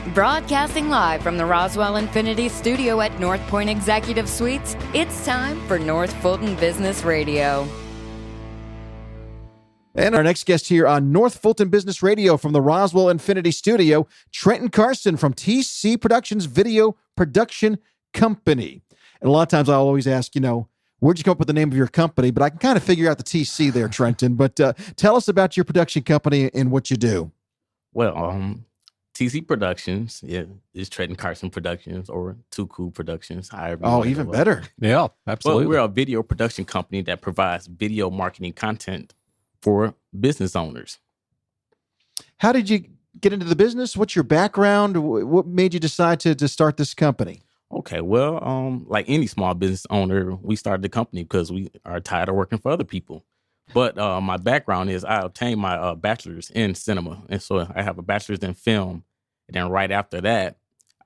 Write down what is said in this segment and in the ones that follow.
Broadcasting live from the Roswell Infinity Studio at North Point Executive Suites, it's time for North Fulton Business Radio. And our next guest here on North Fulton Business Radio from the Roswell Infinity Studio, Trenton Carson from TC Productions Video Production Company. And a lot of times I always ask, where'd you come up with the name of your company? But I can kind of figure out the TC there, Trenton. But tell us about your production company and what you do. Well, TC Productions is Trenton Carson Productions or Too Cool Productions. Oh, even better. Yeah, absolutely. Well, we're a video production company that provides video marketing content for business owners. How did you get into the business? What's your background? What made you decide to start this company? Okay, well, like any small business owner, we started the company because we are tired of working for other people. But my background is I obtained my bachelor's in cinema. And so I have a bachelor's in film. And then right after that,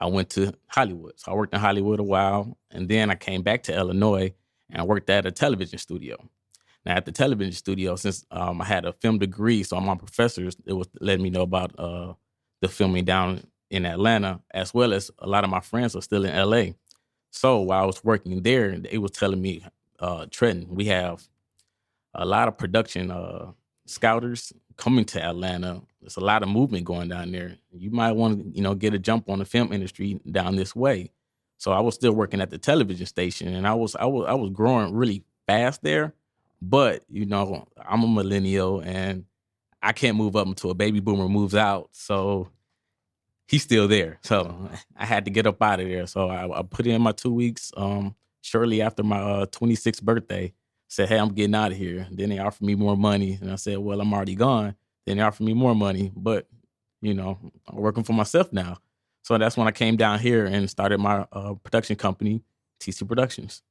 I went to Hollywood. So I worked in Hollywood a while. And then I came back to Illinois and I worked at a television studio. Now, at the television studio, since I had a film degree, so my professors, it was letting me know about the filming down in Atlanta, as well as a lot of my friends are still in LA. So while I was working there, it was telling me, Trenton, we have a lot of production scouters coming to Atlanta. There's a lot of movement going down there. You might want to, get a jump on the film industry down this way. So I was still working at the television station, and I was growing really fast there. But I'm a millennial, and I can't move up until a baby boomer moves out. So he's still there. So I had to get up out of there. So I put in my 2 weeks shortly after my 26th birthday. Said, hey, I'm getting out of here. Then they offered me more money. And I said, well, I'm already gone. Then they offered me more money. But, I'm working for myself now. So that's when I came down here and started my production company, TC Productions.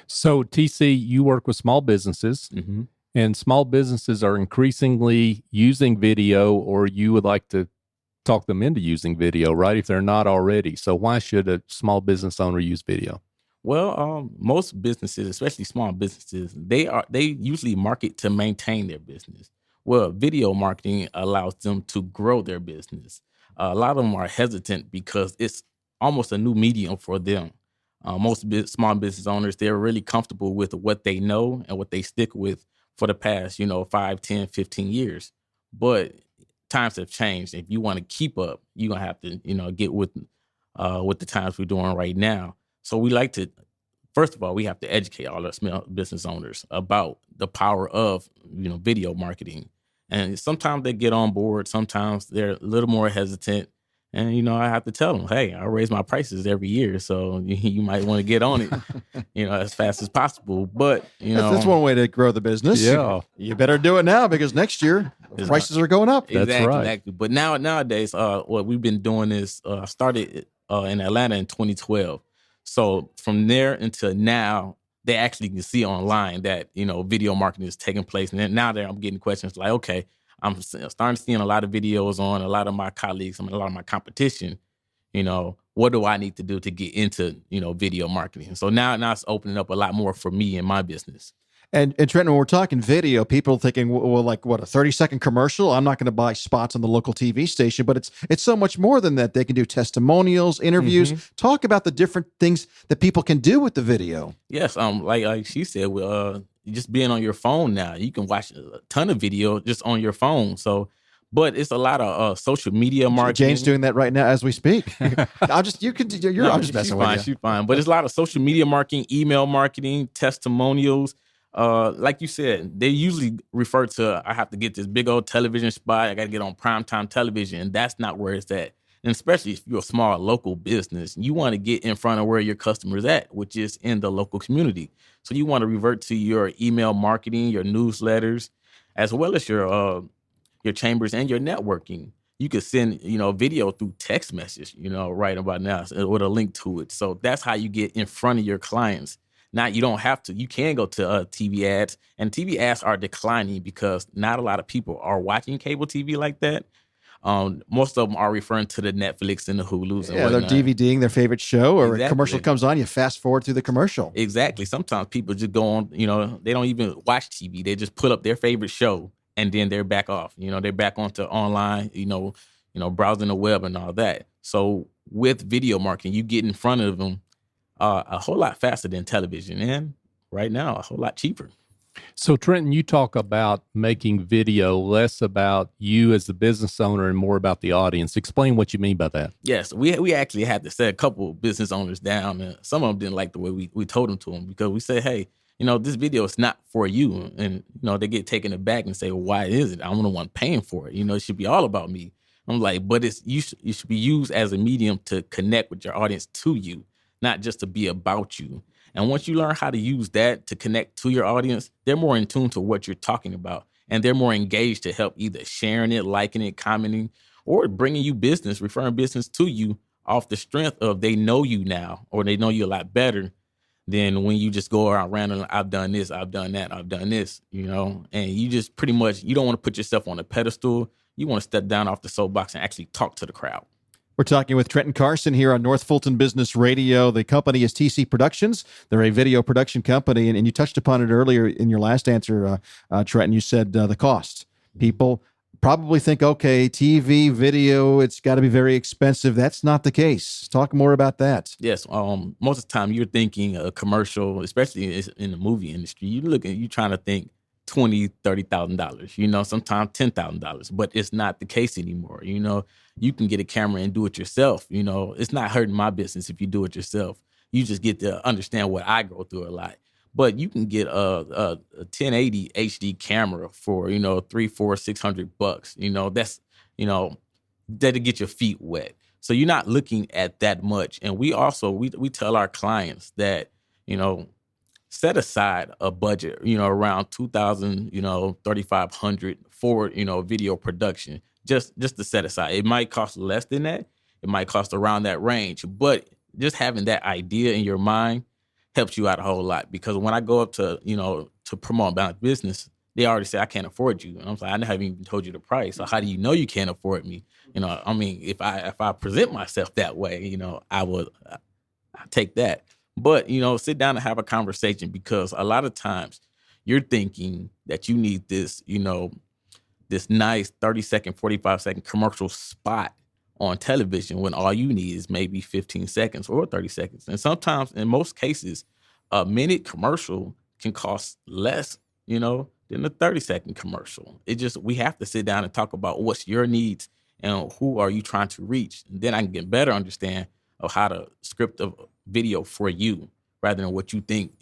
So, TC, you work with small businesses, Mm-hmm. and small businesses are increasingly using video, or you would like to talk them into using video, right? If they're not already. So why should a small business owner use video? Well, most businesses, especially small businesses, they usually market to maintain their business. Well, video marketing allows them to grow their business. A lot of them are hesitant because it's almost a new medium for them. Most small business owners, they're really comfortable with what they know and what they stick with for the past, 5, 10, 15 years. But times have changed. If you want to keep up, you're going to have to, get with the times we're doing right now. So we like to, first of all, we have to educate all our small business owners about the power of, video marketing. And sometimes they get on board. Sometimes they're a little more hesitant. And, I have to tell them, hey, I raise my prices every year. So you might want to get on it, as fast as possible. But, That's one way to grow the business. Yeah. You better do it now because next year prices are going up. That's right. Exactly. But nowadays, what we've been doing is started in Atlanta in 2012. So from there until now, they actually can see online that, video marketing is taking place. And then now I'm getting questions like, okay, I'm starting to see a lot of videos on a lot of my colleagues, a lot of my competition, what do I need to do to get into, video marketing? So now it's opening up a lot more for me and my business. And Trenton, when we're talking video, people are thinking, well, like what, a 30-second commercial? I'm not going to buy spots on the local TV station, but it's so much more than that. They can do testimonials, interviews. Mm-hmm. Talk about the different things that people can do with the video. Yes, like she said, just being on your phone now, you can watch a ton of video just on your phone. So, but it's a lot of social media marketing. Jane's doing that right now as we speak. I'm just messing with you. She's fine. But it's a lot of social media marketing, email marketing, testimonials. Like you said, they usually refer to, I have to get this big old television spot. I got to get on primetime television. And that's not where it's at. And especially if you're a small local business, you want to get in front of where your customer's at, which is in the local community. So you want to revert to your email marketing, your newsletters, as well as your chambers and your networking. You could send, video through text message, right about now with a link to it. So that's how you get in front of your clients. Now, you don't have to. You can go to TV ads, and TV ads are declining because not a lot of people are watching cable TV like that. Most of them are referring to the Netflix and the Hulus. Yeah, they're DVDing their favorite show, or Exactly. a commercial comes on, you fast forward through the commercial. Exactly. Sometimes people just go on, they don't even watch TV. They just put up their favorite show, and then they're back off. They're back onto online, browsing the web and all that. So with video marketing, you get in front of them a whole lot faster than television, and right now a whole lot cheaper. So Trenton, you talk about making video less about you as the business owner and more about the audience. Explain what you mean by that. Yes, we actually had to set a couple of business owners down, and some of them didn't like the way we told them to them, because we said, hey, this video is not for you. And, they get taken aback and say, well, why is it? I'm the one paying for it. It should be all about me. I'm like, but you should be used as a medium to connect with your audience to you, not just to be about you. And once you learn how to use that to connect to your audience, they're more in tune to what you're talking about. And they're more engaged to help either sharing it, liking it, commenting, or bringing you business, referring business to you off the strength of they know you now, or they know you a lot better than when you just go around randomly, I've done this, I've done that, I've done this, and you just pretty much, you don't want to put yourself on a pedestal. You want to step down off the soapbox and actually talk to the crowd. We're talking with Trenton Carson here on North Fulton Business Radio. The company is TC Productions. They're a video production company, and you touched upon it earlier in your last answer, Trenton. You said the cost. People probably think, okay, TV, video, it's got to be very expensive. That's not the case. Talk more about that. Yes. Most of the time you're thinking a commercial, especially in the movie industry, you're trying to think $20,000, $30,000, sometimes $10,000, but it's not the case anymore. You can get a camera and do it yourself. It's not hurting my business if you do it yourself. You just get to understand what I go through a lot. But you can get a 1080 HD camera for, $300, $400, $600. That's, that'll get your feet wet. So you're not looking at that much. And we also, we tell our clients that, set aside a budget, around $2,000, $3,500 for, video production, just to set aside. It might cost less than that. It might cost around that range, but just having that idea in your mind helps you out a whole lot. Because when I go up to, to promote my business, they already say, I can't afford you. And I'm like, I haven't even told you the price. So how do you know you can't afford me? If I present myself that way, I take that. But, sit down and have a conversation, because a lot of times you're thinking that you need this, this nice 30-second, 45-second commercial spot on television when all you need is maybe 15 seconds or 30 seconds. And sometimes, in most cases, a minute commercial can cost less, than a 30-second commercial. We have to sit down and talk about what's your needs and who are you trying to reach. And then I can get better understand of how to script a video for you rather than what you think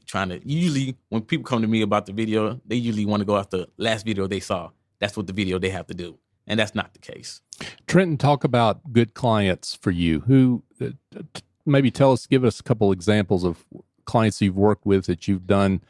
usually when people come to me about the video, they usually want to go off the last video they saw. That's what the video they have to do. And that's not the case. Trenton, talk about good clients for you. Who maybe give us a couple examples of clients you've worked with that you've done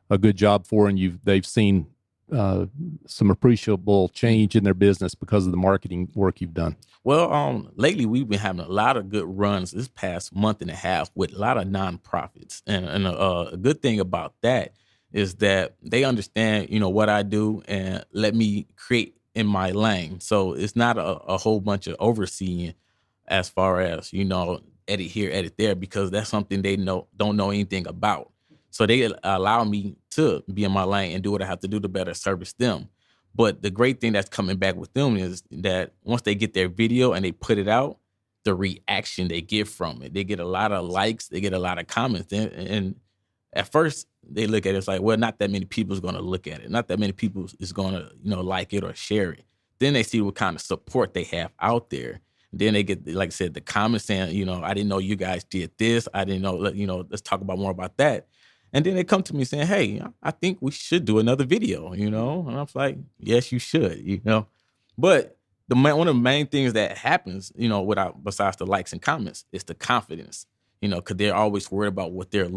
a good job for, and they've seen some appreciable change in their business because of the marketing work you've done. Well, lately we've been having a lot of good runs this past month and a half with a lot of nonprofits. And a good thing about that is that they understand, what I do and let me create in my lane. So it's not a whole bunch of overseeing as far as, edit here, edit there, because that's something they don't know anything about. So they allow me to be in my lane and do what I have to do to better service them. But the great thing that's coming back with them is that once they get their video and they put it out, the reaction they get from it, they get a lot of likes, they get a lot of comments. And at first they look at it, it's like, well, not that many people is going to look at it. Not that many people is going to, like it or share it. Then they see what kind of support they have out there. Then they get, like I said, the comments saying, I didn't know you guys did this. I didn't know, let's talk about more about that. And then they come to me saying, hey, I think we should do another video, And I'm like, yes, you should, But one of the main things that happens, besides the likes and comments, is the confidence, because they're always worried about what they're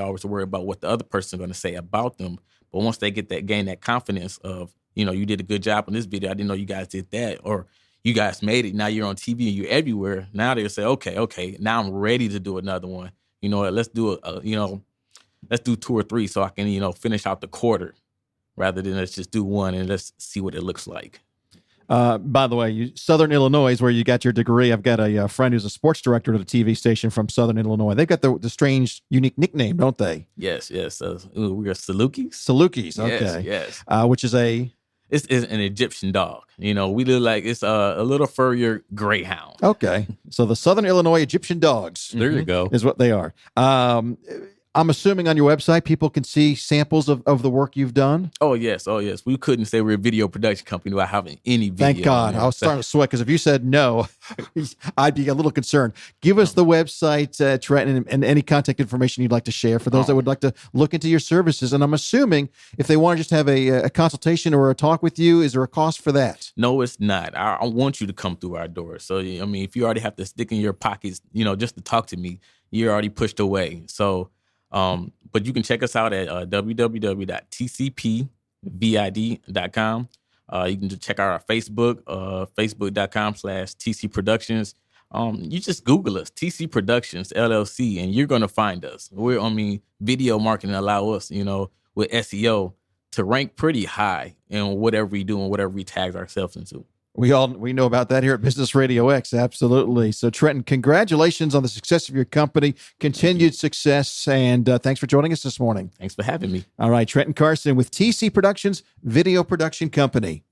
always worried about what the other person is going to say about them. But once they gain that confidence of, you did a good job on this video. I didn't know you guys did that. Or you guys made it. Now you're on TV and you're everywhere. Now they'll say, okay, now I'm ready to do another one. Let's do let's do 2 or 3 so I can, finish out the quarter rather than let's just do one and let's see what it looks like. By the way, Southern Illinois is where you got your degree. I've got a friend who's a sports director at a TV station from Southern Illinois. They've got the strange, unique nickname, don't they? Yes. We are Salukis. Salukis, okay. Yes. Which is It's an Egyptian dog. You know, we look like it's a little furrier greyhound. Okay. So the Southern Illinois Egyptian dogs There you go. is what they are. I'm assuming on your website, people can see samples of the work you've done. Oh, yes. We couldn't say we're a video production company without having any video. Thank God. I was starting to sweat because if you said no, I'd be a little concerned. Give us the website, Trenton, and any contact information you'd like to share for those that would like to look into your services. And I'm assuming if they want to just have a consultation or a talk with you, is there a cost for that? No, it's not. I want you to come through our doors. So, I mean, if you already have to stick in your pockets, you know, just to talk to me, you're already pushed away. So, but you can check us out at www.tcpvid.com. You can just check out our Facebook, facebook.com/TC Productions. You just Google us, TC Productions LLC, and you're going to find us. Video marketing allow us, you know, with SEO to rank pretty high in whatever we do and whatever we tag ourselves into. We know about that here at Business Radio X. Absolutely. So Trenton, congratulations on the success of your company, continued success, and thanks for joining us this morning. Thanks for having me. All right, Trenton Carson with TC Productions Video Production Company.